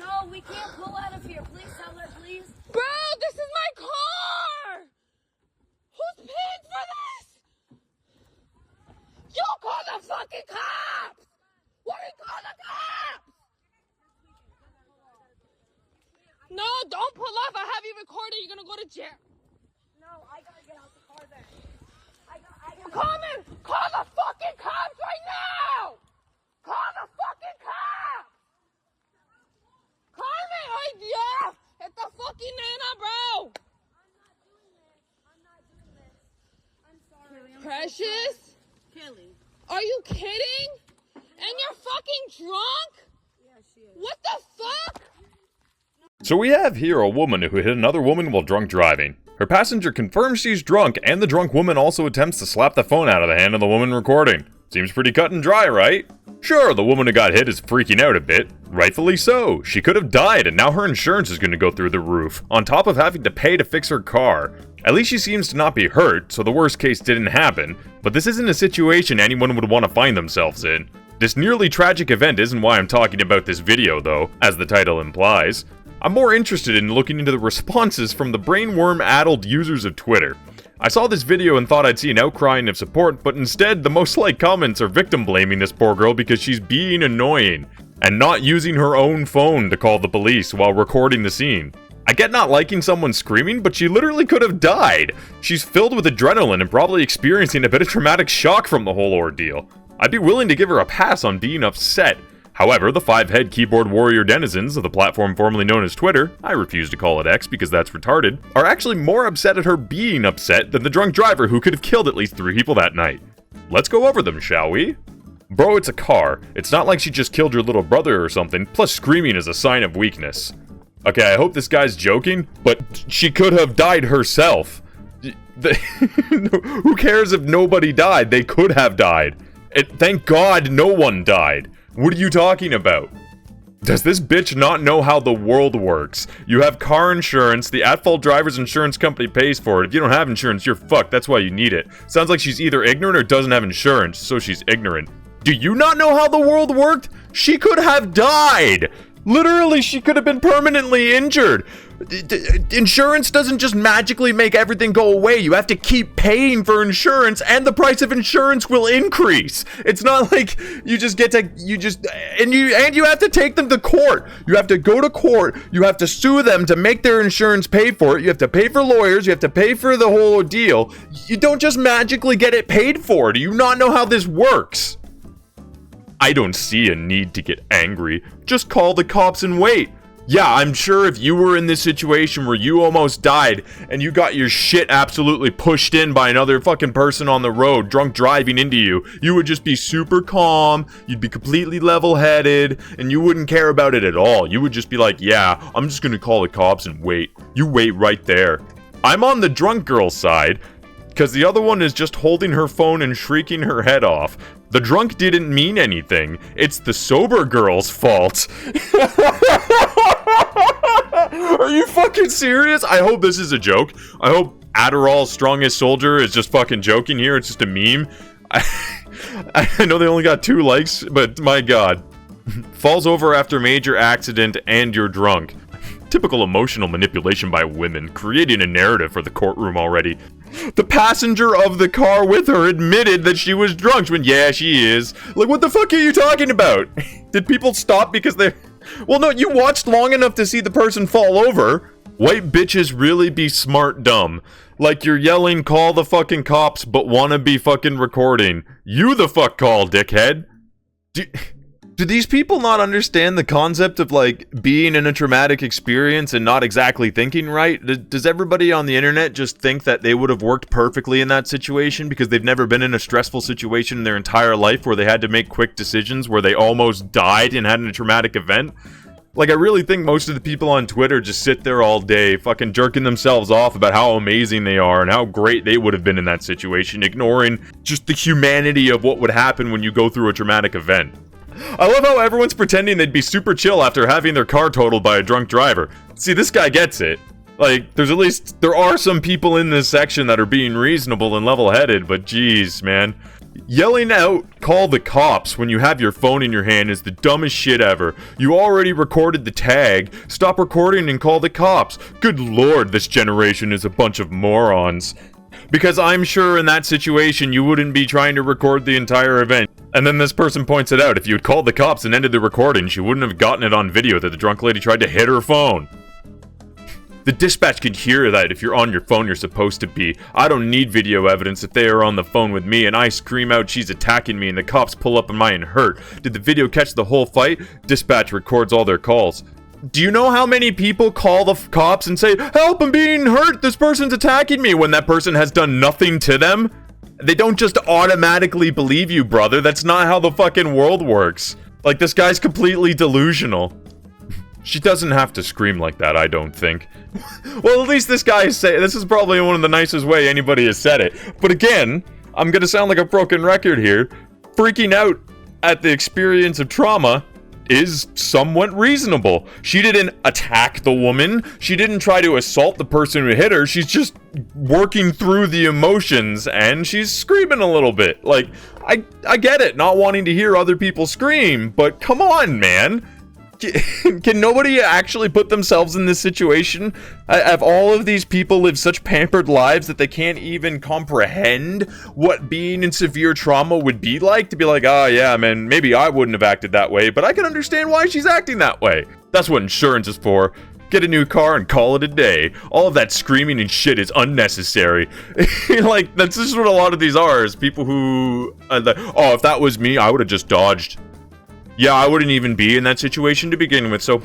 No, we can't pull out of here. Please tell her, please. Bro, this is my car! Who's paying for this? You call the fucking cops! What do you call the cops? No, don't pull off. I have you recorded. You're gonna go to jail. No, I gotta get out the car then. I gotta... Call the fucking cops right now! Call the fucking cops! Call me! Yeah! It's the fucking Nana, bro! I'm not doing this. I'm sorry. Precious? Kelly. Are you kidding? And you're fucking drunk? Yeah, she is. What the fuck? So we have here a woman who hit another woman while drunk driving. Her passenger confirms she's drunk, and the drunk woman also attempts to slap the phone out of the hand of the woman recording. Seems pretty cut and dry, right? Sure, the woman who got hit is freaking out a bit. Rightfully so. She could have died, and now her insurance is going to go through the roof, on top of having to pay to fix her car. At least she seems to not be hurt, so the worst case didn't happen. But this isn't a situation anyone would want to find themselves in. This nearly tragic event isn't why I'm talking about this video, though, as the title implies. I'm more interested in looking into the responses from the brainworm-addled users of Twitter. I saw this video and thought I'd see an outcrying of support, but instead, the most liked comments are victim-blaming this poor girl because she's being annoying, and not using her own phone to call the police while recording the scene. I get not liking someone screaming, but she literally could have died. She's filled with adrenaline and probably experiencing a bit of traumatic shock from the whole ordeal. I'd be willing to give her a pass on being upset. However, the five-head keyboard warrior denizens of the platform formerly known as Twitter, I refuse to call it X because that's retarded, are actually more upset at her being upset than the drunk driver who could have killed at least 3 people that night. Let's go over them, shall we? Bro, it's a car. It's not like she just killed your little brother or something, plus screaming is a sign of weakness. Okay, I hope this guy's joking, but she could have died herself. Who cares if nobody died? They could have died. Thank God no one died. What are you talking about? Does this bitch not know how the world works? You have car insurance, the at-fault driver's insurance company pays for it. If you don't have insurance, you're fucked, that's why you need it. Sounds like she's either ignorant or doesn't have insurance, so she's ignorant. Do you not know how the world worked? She could have died! Literally, she could have been permanently injured. Insurance doesn't just magically make everything go away. You have to keep paying for insurance, and the price of insurance will increase. It's not like you just get to, and you have to take them to court. You have to go to court. You have to sue them to make their insurance pay for it. You have to pay for lawyers. You have to pay for the whole ordeal. You don't just magically get it paid for. Do you not know how this works? I don't see a need to get angry. Just call the cops and wait. Yeah, I'm sure if you were in this situation where you almost died and you got your shit absolutely pushed in by another fucking person on the road, drunk driving into you, you would just be super calm, you'd be completely level-headed, and you wouldn't care about it at all. You would just be like, yeah, I'm just gonna call the cops and wait. You wait right there. I'm on the drunk girl's side, because the other one is just holding her phone and shrieking her head off. The drunk didn't mean anything. It's the sober girl's fault. Are you fucking serious? I hope this is a joke. I hope Adderall's strongest soldier is just fucking joking here. It's just a meme. I know they only got 2 likes, but my god. Falls over after major accident and you're drunk. Typical emotional manipulation by women, creating a narrative for the courtroom already. The passenger of the car with her admitted that she was drunk. She went, yeah, she is. Like, what the fuck are you talking about? Did people stop because they... Well, no, you watched long enough to see the person fall over. White bitches really be smart dumb. Like you're yelling, call the fucking cops, but wanna be fucking recording. You the fuck call, dickhead. Do these people not understand the concept of, like, being in a traumatic experience and not exactly thinking right? Does everybody on the internet just think that they would have worked perfectly in that situation because they've never been in a stressful situation in their entire life where they had to make quick decisions, where they almost died and had a traumatic event? Like, I really think most of the people on Twitter just sit there all day fucking jerking themselves off about how amazing they are and how great they would have been in that situation, ignoring just the humanity of what would happen when you go through a traumatic event. I love how everyone's pretending they'd be super chill after having their car totaled by a drunk driver. See, this guy gets it. Like, there are some people in this section that are being reasonable and level-headed, but geez, man. Yelling out, call the cops when you have your phone in your hand is the dumbest shit ever. You already recorded the tag. Stop recording and call the cops. Good lord, this generation is a bunch of morons. Because I'm sure in that situation you wouldn't be trying to record the entire event. And then this person points it out. If you had called the cops and ended the recording, she wouldn't have gotten it on video that the drunk lady tried to hit her phone. The dispatch can hear that if you're on your phone you're supposed to be. I don't need video evidence if they are on the phone with me and I scream out she's attacking me and the cops pull up on my and hurt. Did the video catch the whole fight? Dispatch records all their calls. Do you know how many people call the cops and say, help, I'm being hurt, this person's attacking me, when that person has done nothing to them? They don't just automatically believe you, brother. That's not how the fucking world works. Like, this guy's completely delusional. She doesn't have to scream like that, I don't think. Well, at least this guy is saying, this is probably one of the nicest way anybody has said it. But again, I'm gonna sound like a broken record here. Freaking out at the experience of trauma is somewhat reasonable. She didn't attack the woman. She didn't try to assault the person who hit her. She's just working through the emotions and she's screaming a little bit. Like, I get it, not wanting to hear other people scream, but come on, man. Can nobody actually put themselves in this situation? Have all of these people lived such pampered lives that they can't even comprehend what being in severe trauma would be like? To be like, oh yeah, man, maybe I wouldn't have acted that way, but I can understand why she's acting that way. That's what insurance is for. Get a new car and call it a day. All of that screaming and shit is unnecessary. Like, that's just what a lot of these are, is people who, oh, if that was me, I would have just dodged. Yeah, I wouldn't even be in that situation to begin with, so,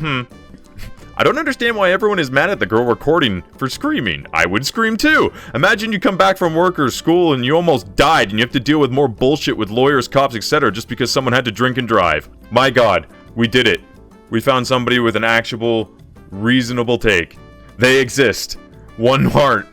I don't understand why everyone is mad at the girl recording for screaming. I would scream too. Imagine you come back from work or school and you almost died and you have to deal with more bullshit with lawyers, cops, etc. just because someone had to drink and drive. My god, we did it. We found somebody with an actual, reasonable take. They exist. One heart.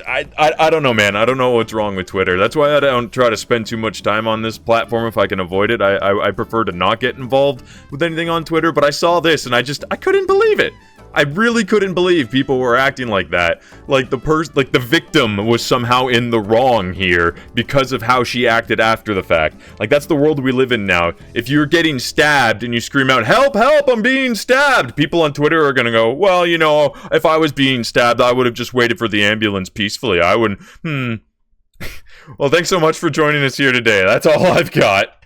I don't know, man. I don't know what's wrong with Twitter. That's why I don't try to spend too much time on this platform if I can avoid it. I prefer to not get involved with anything on Twitter, but I saw this and I couldn't believe it. I really couldn't believe people were acting like that. Like the victim was somehow in the wrong here because of how she acted after the fact. Like, that's the world we live in now. If you're getting stabbed and you scream out, help, help, I'm being stabbed, people on Twitter are gonna go, well, you know, if I was being stabbed, I would have just waited for the ambulance peacefully. I wouldn't, Well, thanks so much for joining us here today. That's all I've got.